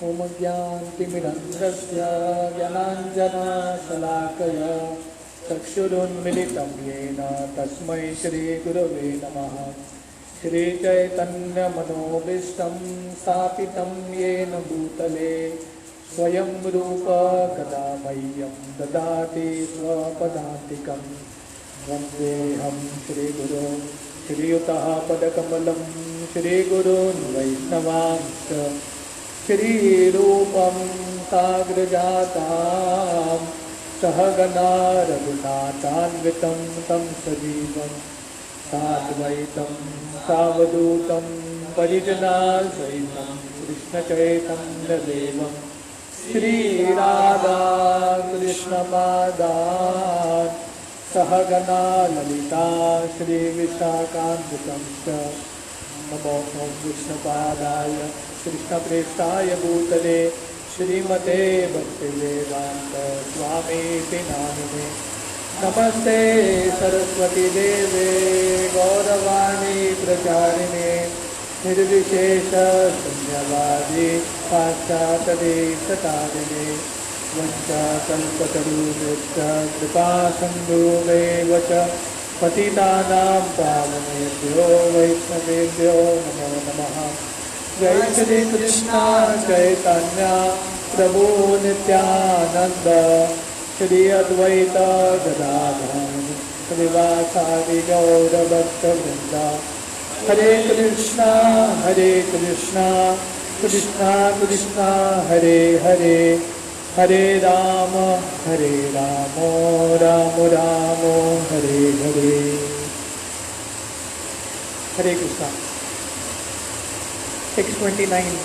ओम ज्ञानतिमिरन्ध्रस्य ज्ञानाञ्जनशलाकया चक्षुरुन्मिलितं येन तस्मै श्रीगुरवे नमः। श्रीचैतन्यमनोभीष्टं स्थापितं येन भूतले स्वयं रूप कदा मह्यं ददाति स्वपदान्तिकं। वन्देऽहं श्रीगुरो श्रीयुतः पदकमलं श्रीगुरून् वैष्णवांश्च श्रीरूपं साग्रजातां सहगना रघुनाथान्वितं तं सजीवं साद्वैतं सावधूतं परिजनासहितं कृष्णचैतन्यदेवं श्रीराधा कृष्णपादान् सहगना ललिता श्रीविशाखान्वितं च। नमो विष्णुपादाय कृष्णप्रेष्ठाय भूतले श्रीमते भक्तिवेदान्त स्वामीति नामिने। नमस्ते सरस्वती देवे गौरवाणी प्रचारिणे निर्विशेष शून्यवादी पाश्चात्यदेशतारिणे वंशाकल्पतरुभ्यश्च कृपा सिन्धुभ्येव च पतितानां पावनेभ्यो वैष्णवेभ्यो नमो नमः। जय श्री कृष्ण चैतन्य प्रभु नित्यानंद श्री अद्वैत गदाधर श्रीवासादि गौर भक्तवृंद। हरे कृष्णा कृष्णा कृष्णा हरे हरे हरे राम राम राम हरे हरे। हरे कृष्णा। टेक्स्ट 29।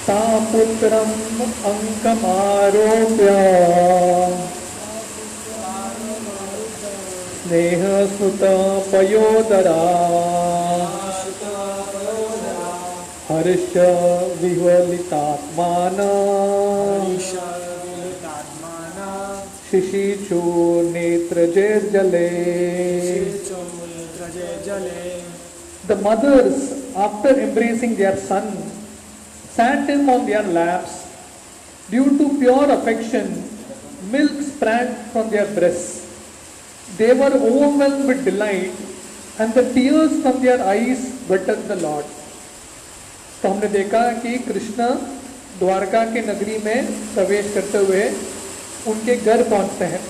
तापुत्रम् अंकमारोप्य स्नेहसुत पयोदरा हर्ष विह्वलितात्माना शिशिचु नेत्रजैर्जले। The mothers, after embracing their son, sat him on their laps. Due to pure affection, milk sprang from their breasts. They were overwhelmed with delight, and the tears from their eyes wetted the Lord. तो हमने देखा कि कृष्ण द्वारका के नगरी में प्रवेश करते हुए उनके घर पहुंचते हैं,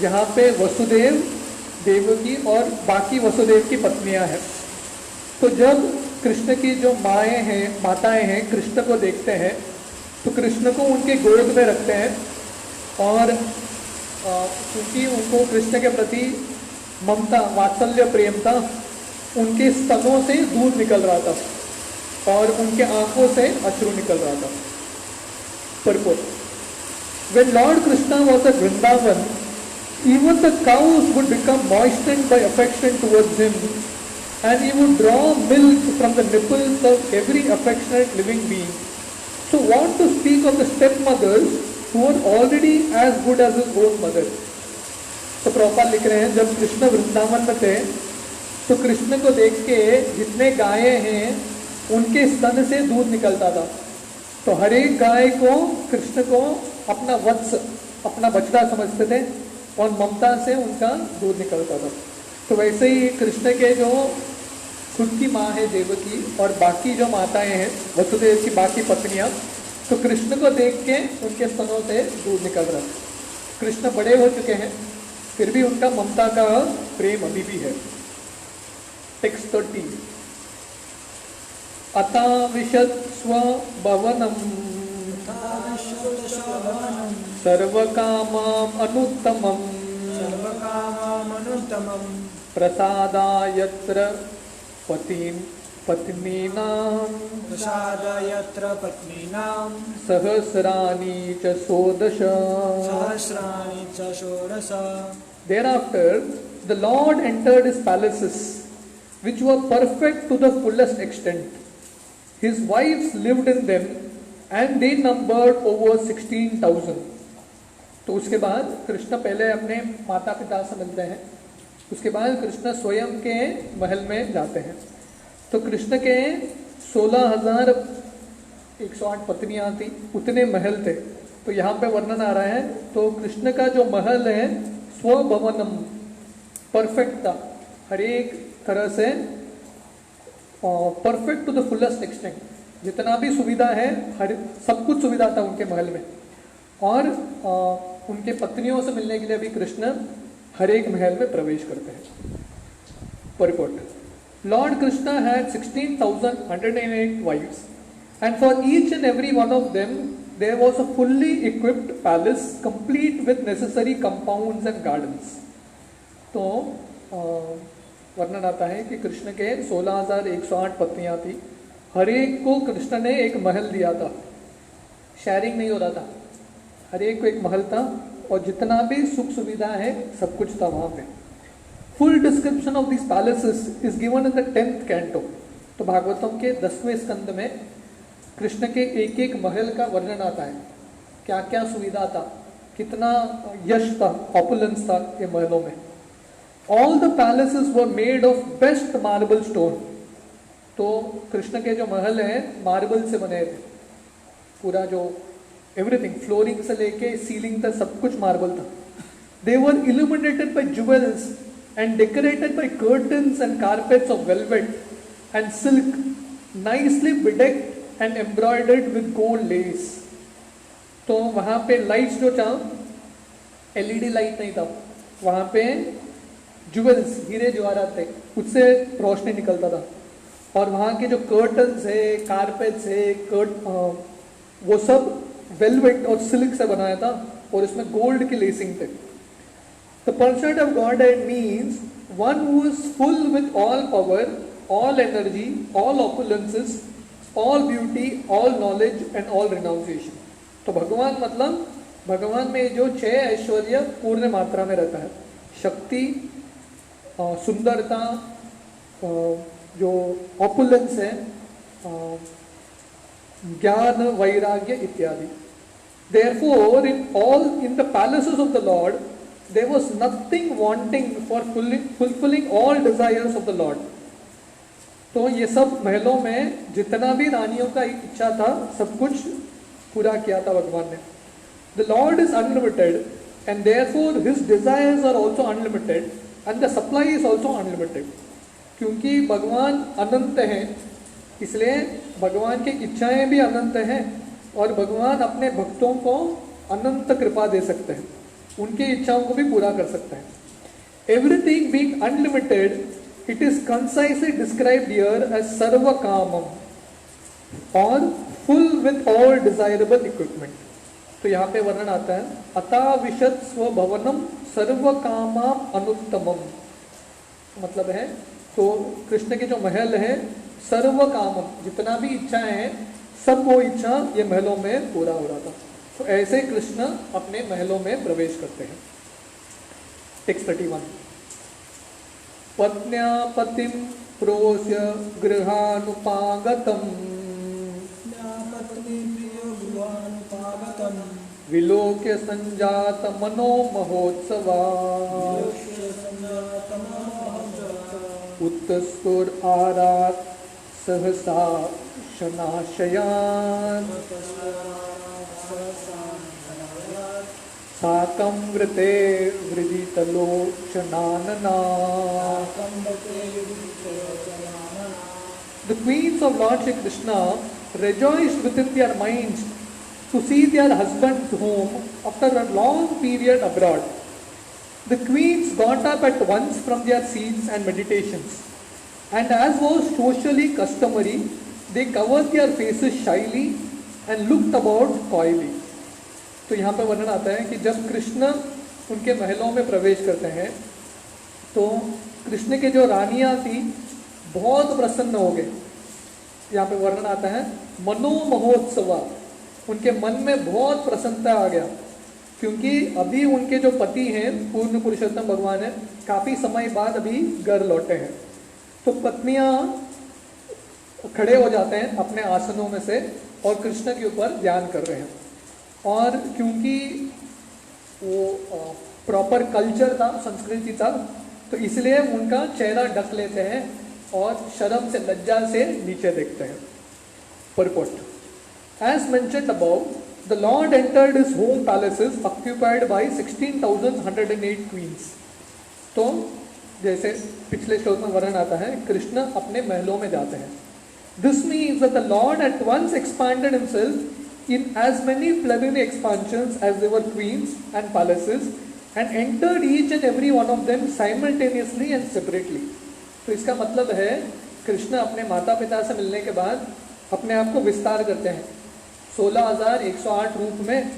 जहाँ पे वसुदेव, देवकी और बाकी वसुदेव की पत्नियां हैं। तो जब कृष्ण की जो माताएं हैं कृष्ण को देखते हैं तो कृष्ण को उनके गोद में रखते हैं, और क्योंकि उनको कृष्ण के प्रति ममता वात्सल्य प्रेम था, उनके स्तनों से दूध निकल रहा था और उनके आंखों से अश्रु निकल रहा था। Purport. When Lord Krishna was at Vrindavan, even the cows would become moistened by affection towards him, and he would draw milk from the nipples of every affectionate living being. So what to speak of the stepmothers who were already as good as his own mother? तो प्रभुपाद लिख रहे हैं, जब कृष्ण वृंदावन में थे तो कृष्ण को देख के जितने गायें हैं उनके स्तन से दूध निकलता था। तो हर एक गाय को कृष्ण को अपना वत्स, अपना बछड़ा समझते थे और ममता से उनका दूध निकलता था। तो वैसे ही कृष्ण के जो खुद की माँ है देवकी और बाकी जो माताएं हैं वसुदेव की बाकी पत्नियां, तो कृष्ण को देख के उनके स्तनों से दूध निकल रहा है। कृष्ण बड़े हो चुके हैं, फिर भी उनका ममता का प्रेम अभी भी है। टेक्स्ट 30। अताविशत् स्वभवनम् सर्वकामाम् अनुत्तमम् प्रसादायत्र पत्नीनां सहस्राणि च षोडश। Thereafter the Lord entered his palaces, which were perfect to the fullest extent. His wives lived in them, and they numbered over 16,000. तो उसके बाद कृष्ण पहले अपने माता पिता से मिलते हैं, उसके बाद कृष्ण स्वयं के महल में जाते हैं। तो कृष्ण के 16,000 108 पत्नियां थी, उतने महल थे। तो यहाँ पे वर्णन आ रहा है, तो कृष्ण का जो महल है स्वभवनम, परफेक्ट था, हर एक तरह से perfect to the fullest extent, जितना भी सुविधा है हर सब कुछ सुविधा था उनके महल में। और उनके पत्नियों से मिलने के लिए भी कृष्ण हर एक महल में प्रवेश करते हैं। Purport. Lord Krishna had 16,108 wives, and for each and every one of them there was a fully equipped palace complete with necessary compounds and gardens. तो वर्णन आता है कि कृष्ण के 16,108 पत्नियां थी, हर एक को कृष्ण ने एक महल दिया था, शेयरिंग नहीं हो रहा था, हर एक को एक महल था और जितना भी सुख सुविधा है सब कुछ था वहाँ पे। Full description of this palaces is given in the 10th canto. तो भागवतम के 10वें स्कंद में कृष्ण के एक एक महल का वर्णन आता है, क्या क्या सुविधा था, कितना यश था, ऑपुलेंस था ये महलों में। All the palaces were made of best marble stone. तो कृष्ण के जो महल हैं मार्बल से बने थे, पूरा जो एवरीथिंग, फ्लोरिंग से लेके सीलिंग तक सब कुछ मार्बल था। They were illuminated by jewels and decorated by curtains and carpets of velvet and silk, nicely bedecked and embroidered with gold lace. तो वहाँ पे लाइट्स जो था, एलईडी लाइट नहीं था, वहाँ पे ज्वेल्स, हीरे जवाहरात थे, उससे रोशनी निकलता था। और वहाँ के जो कर्टन्स है, कारपेट्स है, वो सब वेलवेट और सिल्क से बनाया था और इसमें गोल्ड की लेसिंग थे। The person of Godhead means one who is full with all power, all energy, all opulences, all beauty, all knowledge and all renunciation. तो भगवान मतलब भगवान में जो 6 ऐश्वर्य पूर्ण मात्रा में रहता है, शक्ति, सुंदरता, जो ऑपुलेंस है, ज्ञान, वैराग्य इत्यादि। Therefore, in the palaces of the Lord, there was nothing wanting for fulfilling all desires of the Lord. तो ये सब महलों में जितना भी रानियों का इच्छा था सब कुछ पूरा किया था भगवान ने। The Lord is unlimited and therefore his desires are also unlimited and the supply is also unlimited. क्योंकि भगवान अनंत हैं, इसलिए भगवान की इच्छाएं भी अनंत हैं और भगवान अपने भक्तों को अनंत कृपा दे सकते हैं, उनकी इच्छाओं को भी पूरा कर सकते हैं। Everything being unlimited, it is concisely described here as सर्वकामम और full with all desirable equipment. तो यहाँ पे वर्णन आता है, अता विशद स्वभवनम सर्वकामाम अनुत्तमम, मतलब है तो कृष्ण के जो महल है सर्वकामम, जितना भी इच्छाएं हैं सब वो इच्छा ये महलों में पूरा हो रहा था। तो ऐसे कृष्ण अपने महलों में प्रवेश करते हैं। टेक्स्ट 31। पत्न्या पतिम प्रोस्य गृहानुपागतम विलोक्य संजात मनो महोत्सवा उत्तस्फुर आरात सहसा शनाशयान साकं वृते वृजितलोचनानना। The queens of Lord Shri Krishna rejoiced within their minds to see their husbands home after a long period abroad. The queens got up at once from their seats and meditations, and as was socially customary, they covered their faces shyly and looked about coyly. तो यहाँ पर वर्णन आता है कि जब कृष्ण उनके महलों में प्रवेश करते हैं तो कृष्ण के जो रानियां थी बहुत प्रसन्न हो गए। यहाँ पे वर्णन आता है मनो महोत्सवा, उनके मन में बहुत प्रसन्नता आ गया, क्योंकि अभी उनके जो पति हैं पूर्ण पुरुषोत्तम भगवान है, काफ़ी समय बाद अभी घर लौटे हैं। तो पत्नियां खड़े हो जाते हैं अपने आसनों में से और कृष्ण के ऊपर ध्यान कर रहे हैं। और क्योंकि वो प्रॉपर कल्चर था, संस्कृति था, तो इसलिए उनका चेहरा ढक लेते हैं और शर्म से, लज्जा से नीचे देखते हैं। परपोट। As mentioned above, the Lord entered his home palaces occupied by 16,108 queens. तो जैसे पिछले श्लोक में वर्णन आता है, कृष्ण अपने महलों में जाते हैं. This means that the Lord at once expanded himself in as many plenary expansions as there were queens and palaces and entered each and every one of them simultaneously and separately. तो इसका मतलब है कृष्ण अपने माता पिता से मिलने के बाद अपने आप को विस्तार करते हैं 16,108 रूप में,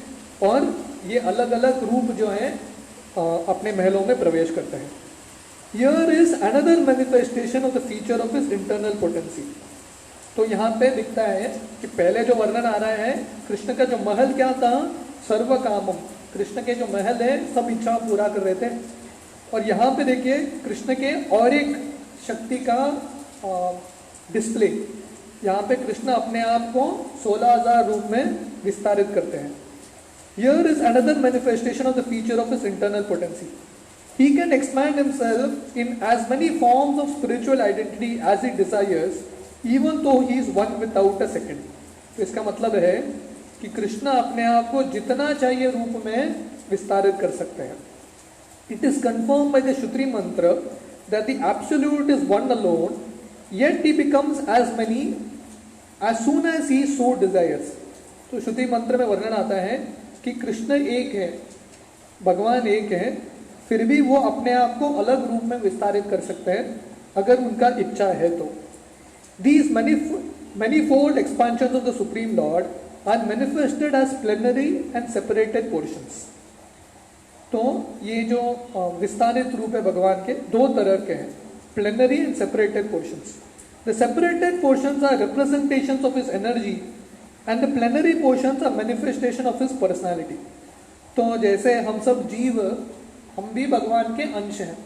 और ये अलग अलग रूप जो हैं अपने महलों में प्रवेश करते हैं. Here is another manifestation of the feature of his internal potency. तो यहाँ पे दिखता है कि पहले जो वर्णन आ रहा है कृष्ण का जो महल क्या था, सर्व कामम, कृष्ण के जो महल है सब इच्छा पूरा कर रहे थे. और यहाँ पे देखिए कृष्ण के और एक शक्ति का डिस्प्ले. यहाँ पे कृष्ण अपने आप को 16,000 रूप में विस्तारित करते हैं. Here is another manifestation of the feature of his internal potency. He can expand himself in as many forms of spiritual identity as he desires, even though he is one without a second. तो इसका मतलब है कि कृष्ण अपने आप को जितना चाहिए रूप में विस्तारित कर सकते हैं. It is confirmed by the Shruti mantra that the absolute is one alone, yet he becomes as many as soon as he so desires. तो श्रुति मंत्र में वर्णन आता है कि कृष्ण एक है, भगवान एक है, फिर भी वो अपने आप को अलग रूप में विस्तारित कर सकते हैं अगर उनका इच्छा है तो. These manifold expansions of the Supreme Lord are manifested as plenary and separated portions. तो ये जो विस्तारित रूप है भगवान के दो तरह के हैं, plenary and separated portions. The separated portions are representations of his energy and the plenary portions are manifestation of his personality. तो जैसे हम सब जीव, हम भी भगवान के अंश हैं,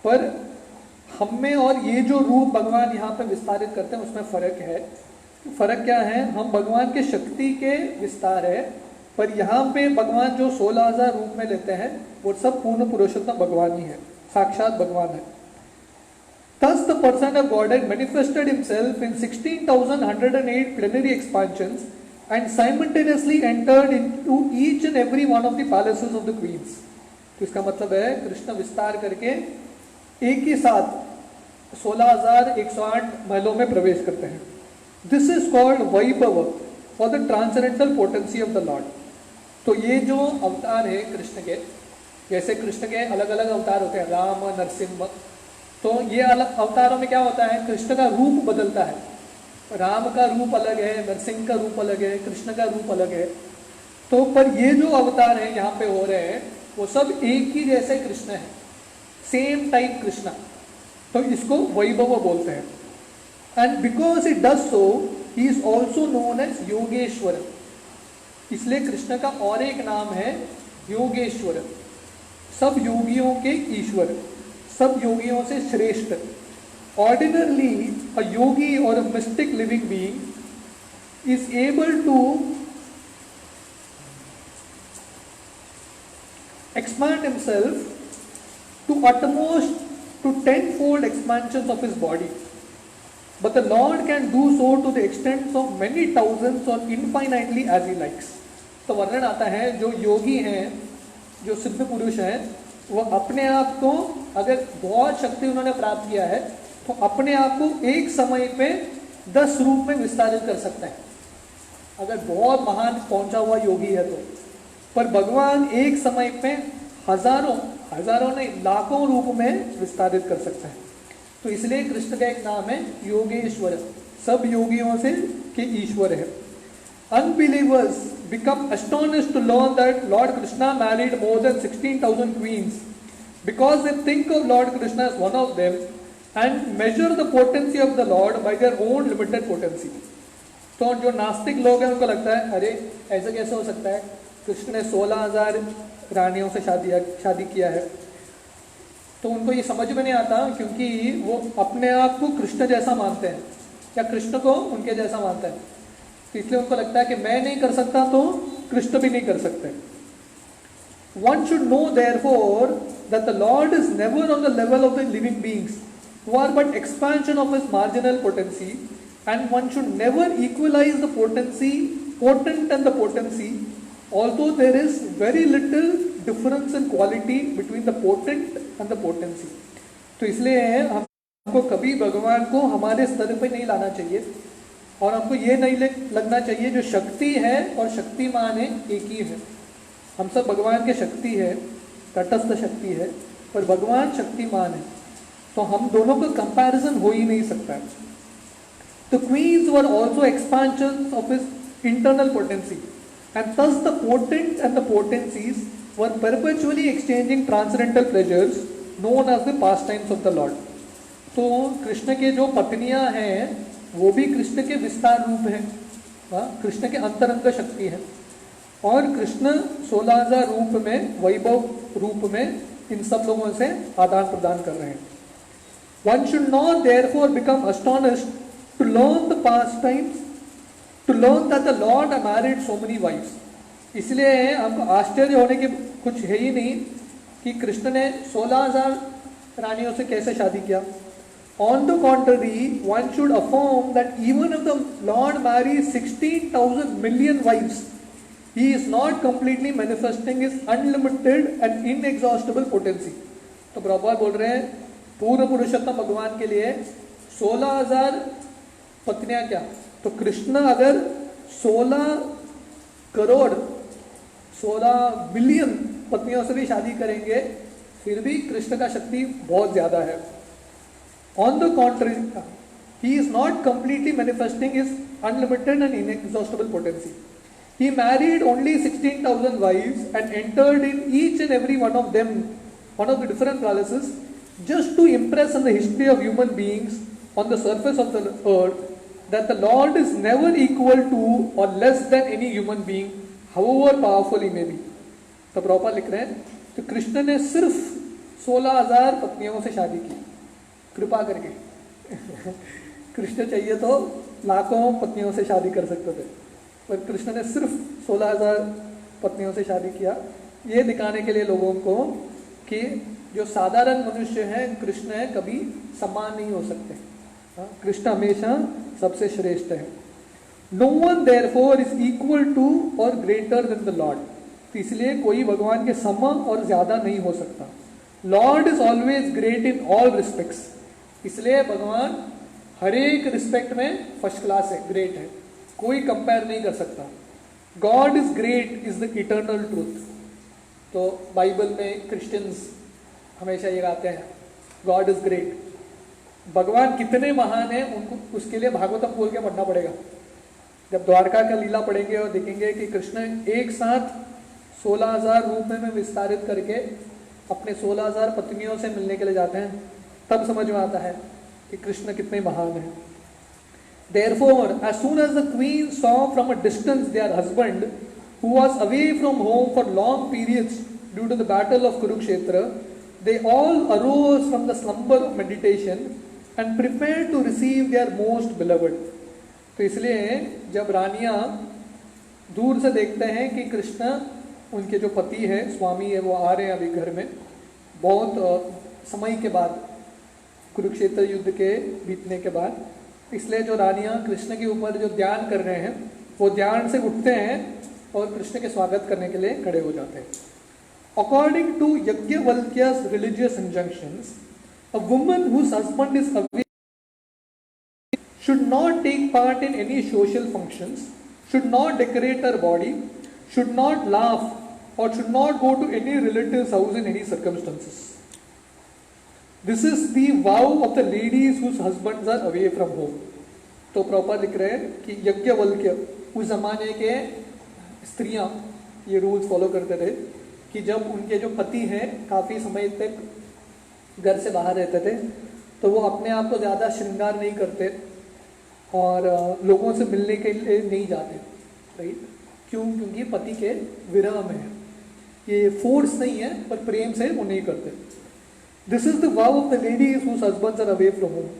पर हम में और ये जो रूप भगवान यहाँ पे विस्तारित करते हैं उसमें फर्क है. फर्क क्या है, हम भगवान के शक्ति के विस्तार है, पर यहाँ पे भगवान जो 16,000 रूप में लेते हैं वो सब पूर्ण पुरुषोत्तम भगवान ही है, साक्षात भगवान है. Thus the person of Godhead manifested himself in 16,108 plenary expansions and simultaneously entered into each and every one of the palaces of the queens. तो इसका मतलब है कृष्ण विस्तार करके एक ही साथ 16,108 महलों में प्रवेश करते हैं. This is called Vaibhava for the transcendental potency of the Lord. तो ये जो अवतार है कृष्ण के, जैसे कृष्ण के अलग अलग अवतार होते हैं, राम, नरसिंह, तो ये अलग अवतारों में क्या होता है, कृष्ण का रूप बदलता है. राम का रूप अलग है, नरसिंह का रूप अलग है, कृष्ण का रूप अलग है. तो पर ये जो अवतार है यहाँ पे हो रहे हैं वो सब एक ही जैसे कृष्ण है, सेम टाइप कृष्ण. तो इसको वैभव बोलते हैं. And because it does so he is also known as Yogeshwar. इसलिए कृष्ण का और एक नाम है योगेश्वर, सब योगियों के ईश्वर, सब योगियों से श्रेष्ठ. Ordinarily a yogi or a mystic living being is able to expand himself to utmost to tenfold expansions of his body, but the Lord can do so to the extent of many thousands or infinitely as he likes. तो वर्णन आता है जो योगी हैं, जो सिद्ध पुरुष हैं, वो अपने आप को अगर बहुत शक्ति उन्होंने प्राप्त किया है तो अपने आप को एक समय पे 10 रूप में विस्तारित कर सकते हैं, अगर बहुत महान पहुंचा हुआ योगी है तो. पर भगवान एक समय पे हजारों नहीं लाखों रूप में विस्तारित कर सकते हैं. तो इसलिए कृष्ण का एक नाम है योगेश्वर, सब योगियों से के ईश्वर है. Unbelievers become astonished to learn that Lord Krishna married more than 16,000 queens because they think of Lord Krishna as one of them and measure the potency of the Lord by their own limited potency. तो जो नास्तिक लोग हैं उनको लगता है अरे ऐसा कैसे हो सकता है, कृष्ण ने 16,000 रानियों से शादी किया है. तो उनको ये समझ में नहीं आता क्योंकि वो अपने आप को कृष्ण जैसा मानते हैं या कृष्ण को उनके जैसा मानते हैं. तो इसलिए उनको लगता है कि मैं नहीं कर सकता तो कृष्ण भी नहीं कर सकते. One should know therefore that the Lord is never on the level of the living beings who are but expansion of his marginal potency, and one should never equalize the potent and the potency, although there is very little difference in quality between the potent and the potency. तो इसलिए हमको कभी भगवान को हमारे स्तर पे नहीं लाना चाहिए, और हमको ये नहीं लगना चाहिए जो शक्ति है और शक्तिमान है एक ही है। हम सब भगवान के शक्ति है, तटस्थ शक्ति है, पर भगवान शक्तिमान है, तो हम दोनों का कंपैरिजन हो ही नहीं सकता है। The queens were also expansions of his internal potency, and thus the potent and the potencies were perpetually exchanging transcendental pleasures known as the pastimes of the Lord. तो कृष्ण के जो पत्नियां हैं वो भी कृष्ण के विस्तार रूप हैं, कृष्ण के अंतरंग शक्ति है, और कृष्ण 16,000 रूप में, वैभव रूप में इन सब लोगों से आदान प्रदान कर रहे हैं। One should not therefore become astonished to learn the pastimes, to learn that the Lord married so many wives. इसलिए हमको आश्चर्य होने की कुछ है ही नहीं कि कृष्ण ने 16,000 रानियों से कैसे शादी किया। On the contrary, one should affirm that even if the Lord marries 16,000 million wives, he is not completely manifesting his unlimited and inexhaustible potency. तो प्रभुपाद बोल रहे हैं पूर्ण पुरुषोत्तम भगवान के लिए 16,000 पत्नियां क्या, तो कृष्ण अगर 16 करोड़ 16 बिलियन पत्नियों से भी शादी करेंगे फिर भी कृष्ण का शक्ति बहुत ज्यादा है। On the contrary, he is not completely manifesting his unlimited and inexhaustible potency. He married only 16,000 wives and entered in each and every one of them, one of the different palaces, just to impress on the history of human beings on the surface of the earth that the Lord is never equal to or less than any human being, however powerful he may be. तो प्रभुपाद लिख रहे हैं तो कृष्ण ने सिर्फ 16,000 पत्नियों से शादी की कृपा करके। कृष्ण चाहिए तो लाखों पत्नियों से शादी कर सकते थे, पर कृष्ण ने सिर्फ 16,000 पत्नियों से शादी किया, ये दिखाने के लिए लोगों को कि जो साधारण मनुष्य हैं कृष्ण है कभी समान नहीं हो सकते, कृष्ण हमेशा सबसे श्रेष्ठ है। No one therefore is equal to or greater than the Lord. तो इसलिए कोई भगवान के सम और ज्यादा नहीं हो सकता। Lord is always great in all respects. इसलिए भगवान हर एक रिस्पेक्ट में फर्स्ट क्लास है, ग्रेट है, कोई कंपेयर नहीं कर सकता। God is great is the eternal truth. तो बाइबल में क्रिश्चियंस हमेशा ये गाते हैं गॉड इज ग्रेट। भगवान कितने महान है उनको उसके लिए भागवतम बोल के पढ़ना पड़ेगा। जब द्वारका का लीला पढ़ेंगे और देखेंगे कि कृष्ण एक साथ 16,000 रूप में विस्तारित करके अपने 16,000 पत्नियों से मिलने के लिए जाते हैं, तब समझ में आता है कि कृष्ण कितने महान हैं। Therefore, as soon as the queen saw from a distance their husband, who was away from home for long periods due to the battle of Kurukshetra, they all arose from the slumber of meditation and prepared to receive their most beloved. तो इसलिए जब रानियां दूर से देखते हैं कि कृष्ण उनके जो पति है, स्वामी है, वो आ रहे हैं अभी घर में बहुत समय के बाद, कुरुक्षेत्र युद्ध के बीतने के बाद, इसलिए जो रानियां कृष्ण के ऊपर जो ध्यान कर रहे हैं वो ध्यान से उठते हैं और कृष्ण के स्वागत करने के लिए खड़े हो जाते हैं। According to Yajnavalkya's religious injunctions, a woman whose husband is away should not take part in any social functions, should not decorate her body, should not laugh, or should not go to any relative's house in any circumstances. This is the vow of the ladies whose husbands are away from home. तो proper लिख रहे हैं कि यज्ञवल्क्य उस जमाने के स्त्रियां ये रूल्स फॉलो करते थे कि जब उनके जो पति हैं काफ़ी समय तक घर से बाहर रहते थे तो वो अपने आप को ज़्यादा श्रृंगार नहीं करते और लोगों से मिलने के लिए नहीं जाते, राइट? क्यों? क्योंकि पति के विरह में है, ये फोर्स नहीं है पर प्रेम से वो नहीं करते। This is the vow of the ladies whose husbands are away from home.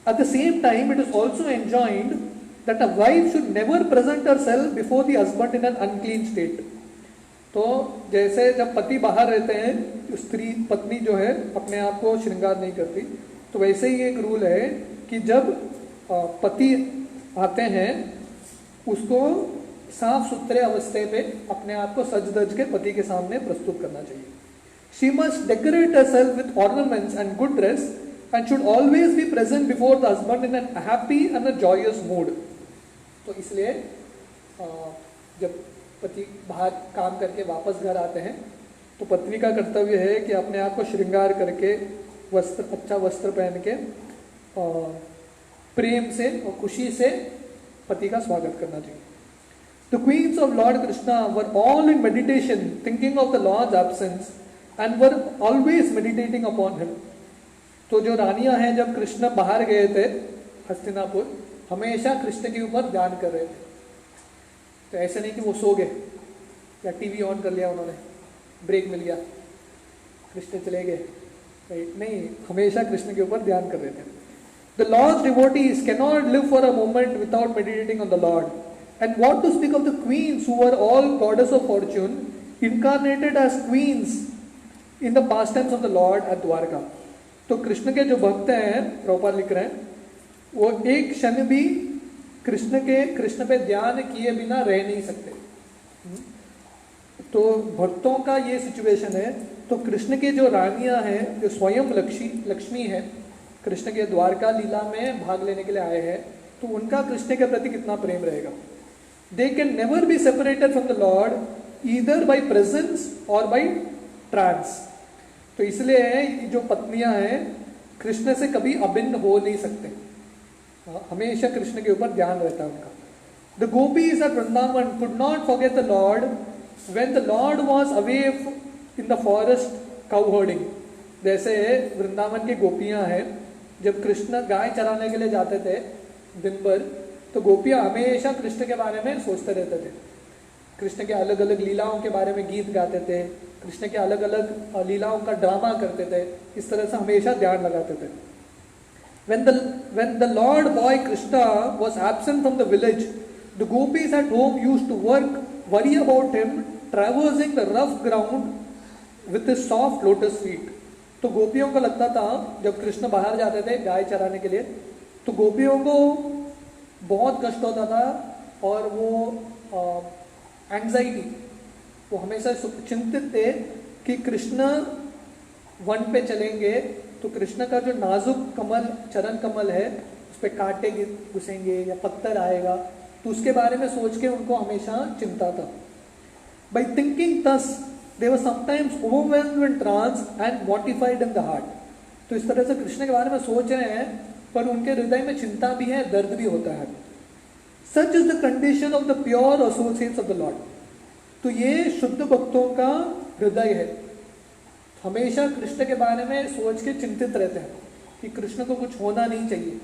At the same time, it is also enjoined that a wife should never present herself before the husband in an unclean state. तो जैसे जब पति बाहर रहते हैं स्त्री पत्नी जो है अपने आप को श्रृंगार नहीं करती, तो वैसे ही एक रूल है कि जब पति आते हैं उसको साफ सुथरे अवस्थे पे अपने आप को सज धज के पति के सामने प्रस्तुत करना चाहिए. She must decorate herself with ornaments and good dress and should always be present before the husband in a happy and a joyous mood. तो इसलिए जब पति बाहर काम करके वापस घर आते हैं तो पत्नी का कर्तव्य है कि अपने आप को श्रृंगार करके अच्छा वस्त्र पहन के प्रेम से और खुशी से पति का स्वागत करना चाहिए. The queens of Lord Krishna were all in meditation, thinking of the Lord's absence, and were always meditating upon him. तो जो रानियां हैं जब कृष्ण बाहर गए थे हस्तिनापुर, हमेशा कृष्ण के ऊपर ध्यान कर रहे थे. तो ऐसे नहीं कि वो सो गए या टीवी ऑन कर लिया उन्होंने, ब्रेक मिल गया, कृष्ण चले गए, नहीं, हमेशा कृष्ण के ऊपर ध्यान कर रहे थे. The Lord's devotees cannot live for a moment without meditating on the Lord. And what to speak of the queens who were all goddess of fortune, incarnated as queens in the pastimes of the Lord at Dwarka. तो कृष्ण के जो भक्त हैं, प्रभुपाद लिख रहे हैं, वो एक क्षण भी कृष्ण पे ध्यान किए बिना रह नहीं सकते. तो भक्तों का ये सिचुएशन है. तो कृष्ण के जो रानियां हैं, जो स्वयं लक्ष्मी है, कृष्ण के द्वारका लीला में भाग लेने के लिए आए हैं, तो उनका कृष्ण के प्रति कितना प्रेम रहेगा. They can never be separated from the Lord either by presence or by trance. तो इसलिए जो पत्नियां हैं कृष्ण से कभी अभिन्न हो नहीं सकते, हमेशा कृष्ण के ऊपर ध्यान रहता है उनका. The gopis at Vrindavan could not forget the Lord when the Lord was away in the forest cow herding. जैसे वृंदावन की गोपियां हैं, जब कृष्ण गाय चराने के लिए जाते थे दिन भर, तो गोपियां हमेशा कृष्ण के बारे में सोचते रहते थे. कृष्ण के अलग अलग लीलाओं के बारे में गीत गाते थे, कृष्ण के अलग अलग लीलाओं का ड्रामा करते थे, इस तरह से हमेशा ध्यान लगाते थे. When the Lord boy Krishna was absent from the village, the gopis at home used to worry about him traversing the rough ground with his soft lotus feet. तो गोपियों को लगता था जब कृष्ण बाहर जाते थे गाय चराने के लिए, तो गोपियों को बहुत कष्ट होता था और वो एंजाइटी, वो हमेशा चिंतित थे कि कृष्ण वन पे चलेंगे तो कृष्ण का जो नाजुक कमल, चरण कमल है, उस पर कांटे घुसेंगे या पत्थर आएगा, तो उसके बारे में सोच के उनको हमेशा चिंता था. By thinking thus, they were sometimes overwhelmed in trance and mortified in the heart. तो इस तरह से कृष्ण के बारे में सोच रहे हैं पर उनके हृदय में चिंता भी है, दर्द भी होता है. Such is the condition of the pure associates of the Lord. तो ये शुद्ध भक्तों का हृदय है, हमेशा कृष्ण के बारे में सोच के चिंतित रहते हैं कि कृष्ण को कुछ होना नहीं चाहिए,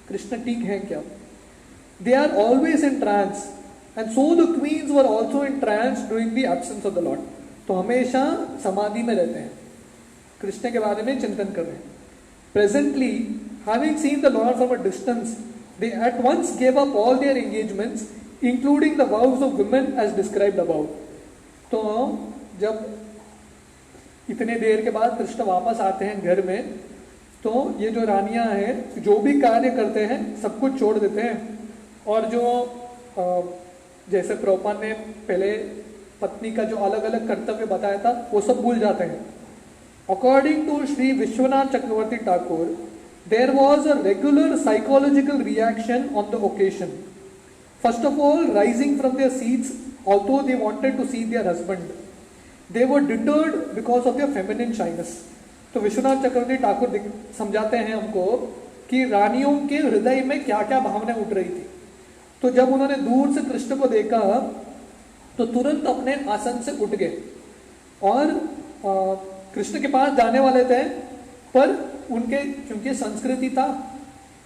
कृष्ण ठीक है क्या. They are always in trance, and so the queens were also in trance during the absence of the Lord. तो हमेशा समाधि में रहते हैं, कृष्ण के बारे में चिंतन कर रहे हैं. Presently, having seen the Lord from a distance, they at once gave up all their engagements, including the vows of women as described above. तो जब इतने देर के बाद कृष्ण वापस आते हैं घर में, तो ये जो रानियां हैं जो भी कार्य करते हैं सब कुछ छोड़ देते हैं, और जो जैसे प्रभुपाद ने पहले पत्नी का जो अलग अलग कर्तव्य बताया था वो सब भूल जाते हैं. According to Shri Vishwanath Chakravarti Thakur, there was a regular psychological reaction on the occasion. First of all, rising from their seats, although they wanted to see their husband, they were deterred because of their feminine shyness. तो विश्वनाथ चक्रवर्ती ठाकुर समझाते हैं हमको कि रानियों के हृदय में क्या क्या भावनाएं उठ रही थी. तो जब उन्होंने दूर से कृष्ण को देखा तो तुरंत अपने आसन से उठ गए और कृष्ण के पास जाने वाले थे, पर उनके क्योंकि संस्कृति था,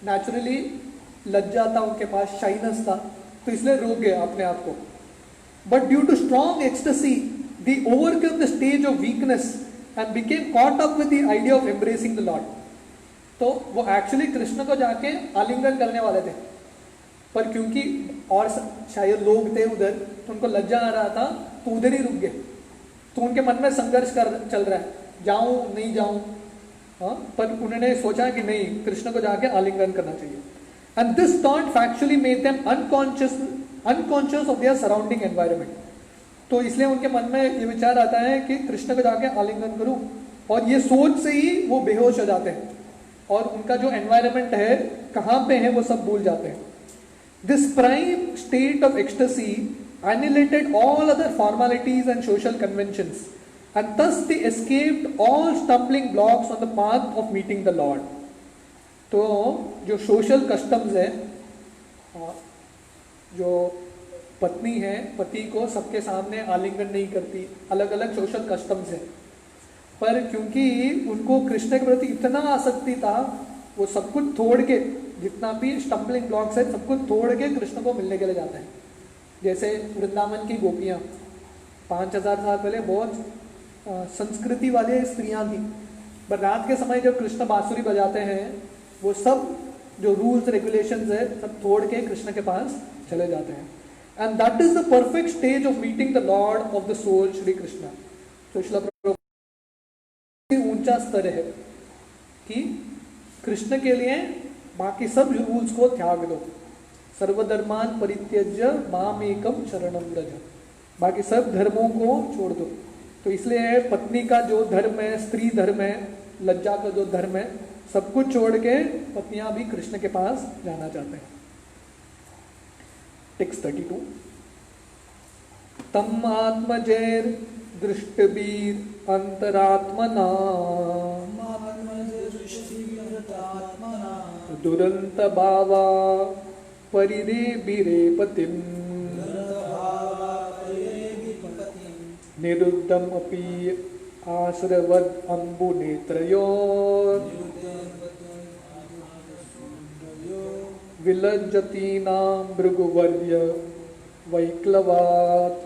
नेचुरली लज्जा था उनके पास, शाइनेस था, तो इसलिए रोक गए अपने आप को. But due to strong ecstasy they overcome the stage of weakness and became caught up with the idea of embracing the Lord. तो वो एक्चुअली कृष्ण को जाके आलिंगन करने वाले थे, पर क्योंकि और शायद लोग थे उधर तो उनको लज्जा आ रहा था, तो उधर ही रुक गए. तो उनके मन में संघर्ष चल रहा है, जाऊं नहीं जाऊं. हाँ, पर उन्होंने सोचा कि नहीं, कृष्ण को जाके आलिंगन करना चाहिए. And this thought factually made them unconscious of their surrounding environment. तो इसलिए उनके मन में ये विचार आता है कि कृष्ण को जाके आलिंगन करूं, और ये सोच से ही वो बेहोश हो जाते हैं और उनका जो एनवायरनमेंट है कहाँ पे है वो सब भूल जाते हैं. This prime state of ecstasy annihilated all other formalities and social conventions, and thus they escaped all stumbling blocks on the path of meeting the Lord. तो जो सोशल कस्टम्स है, जो पत्नी है पति को सबके सामने आलिंगन नहीं करती, अलग अलग सोशल कस्टम्स है, पर क्योंकि उनको कृष्ण के प्रति इतना आसक्ति था, वो सब कुछ छोड़ के, जितना भी स्टम्बलिंग ब्लॉक्स है सब कुछ छोड़ के कृष्ण को मिलने के लिए जाते हैं. जैसे वृंदावन की गोपियाँ 5000 साल पहले बहुत संस्कृति वाले स्त्रियाँ थी, पर रात के समय जब कृष्ण बांसुरी बजाते हैं वो सब जो रूल्स रेगुलेशंस है सब छोड़ के कृष्ण के पास चले जाते हैं. And that is the perfect stage of meeting the Lord of the soul Shri Krishna. तो श्रील प्रभुपाद ऊंचा स्तर है कि कृष्ण के लिए बाकी सब रूल्स को त्याग दो, सर्वधर्मान परित्यज्य माम एकम शरणम व्रज, बाकी सब धर्मों को छोड़ दो. तो इसलिए पत्नी का जो धर्म है, स्त्री धर्म है, लज्जा का जो धर्म है, सब कुछ छोड़ के पत्नियां भी कृष्ण के पास जाना चाहते हैं. टेक्स्ट 32. तम आत्मजैर दृष्टवीर अंतरात्मना दुरंत भावा परिरे बिरे पतिम निरुद्धम अपि आश्रवद अंबु नेत्रयोर विलज्जतीनां भृगुवर्य वैक्लवात्.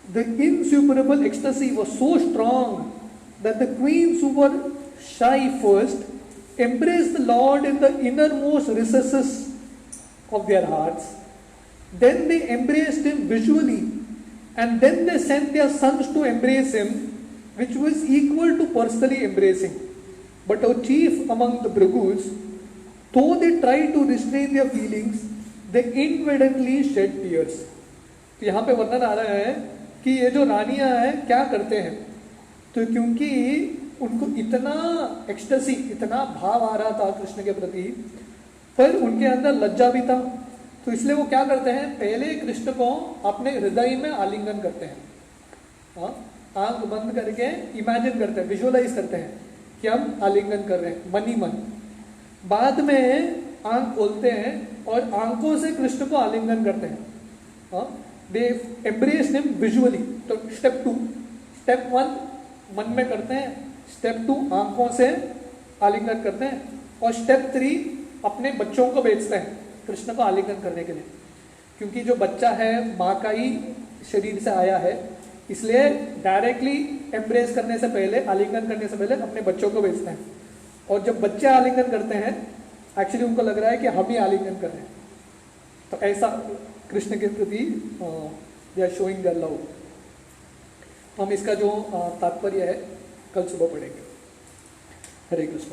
The insuperable ecstasy was so strong that the queens who were shy first embraced the Lord in the innermost recesses of their hearts. Then they embraced him visually, and then they sent their sons to embrace him, which was equal to personally embracing. But our chief among the Bhrigus, though they tried to restrain their feelings, they inadvertently shed tears. तो यहाँ पे वर्णन आ रहा है कि ये जो रानियां हैं क्या करते हैं, तो क्योंकि उनको इतना एक्सटेसी, इतना भाव आ रहा था कृष्ण के प्रति, पर उनके अंदर लज्जा भी था, तो इसलिए वो क्या करते हैं, पहले कृष्ण को अपने हृदय में आलिंगन करते हैं. आंख बंद करके इमेजिन करते हैं, विजुअलाइज करते हैं कि हम आलिंगन कर रहे हैं मन ही मन. बाद में आंख खोलते हैं और आंखों से कृष्ण को आलिंगन करते हैं. They embrace him visually. तो स्टेप 2, स्टेप 1 मन में करते हैं, स्टेप 2 आंखों से आलिंगन करते हैं, और स्टेप 3 अपने बच्चों को भेजते हैं कृष्ण को आलिंगन करने के लिए. क्योंकि जो बच्चा है माँ का ही शरीर से आया है, इसलिए डायरेक्टली एम्ब्रेस करने से पहले, आलिंगन करने से पहले अपने बच्चों को भेजते हैं. और जब बच्चे आलिंगन करते हैं, एक्चुअली उनको लग रहा है कि हम ही आलिंगन कर रहे हैं. तो ऐसा कृष्ण के प्रति they are showing their love. हम इसका जो तात्पर्य है कल सुबह पढ़ेंगे. हरे कृष्ण.